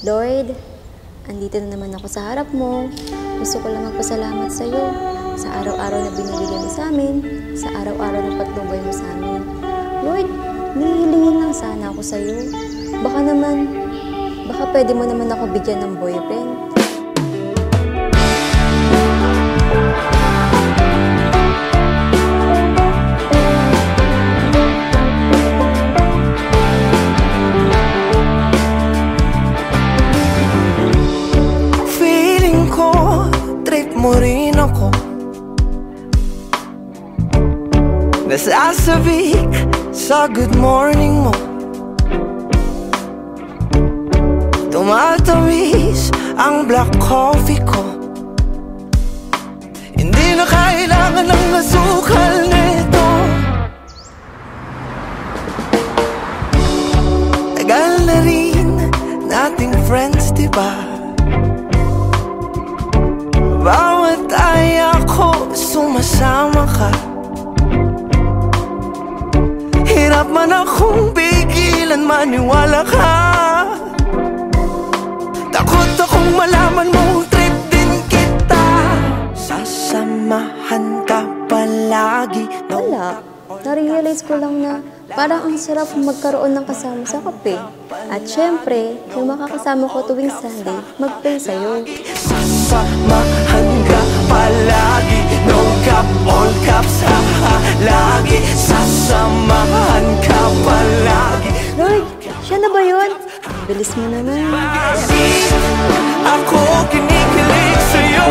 Lord, andito na naman ako sa harap mo. Gusto ko lang magpasalamat sa iyo sa araw-araw na binibigay mo sa amin, sa araw-araw na patnubay mo sa amin. Lord, nihilingin lang sana ako sa iyo. Baka pwede mo naman ako bigyan ng boyfriend. Mo rin ako. Nasasabik sa good morning mo. Tumatamis ang black coffee ko. Hindi na kailangan ng asukal nito. Tagal na rin nating friends, diba? Bawat ay ako sumasama ka. Hirap man akong pigilan, maniwala ka. Takot akong malaman mong trip din kita. Sasamahan ka palagi. Wala, na-realize ko lang na parang ang sarap magkaroon ng kasama sa kape. At syempre, yung makakasama ko tuwing Sunday, mag-play sa'yo. Sasamahan ka palagi. No cap, all caps, haha, lagi. Sasamahan ka palagi. Lord, siya na ba yun? Bilis mo naman. Ako kinikilig sa'yo.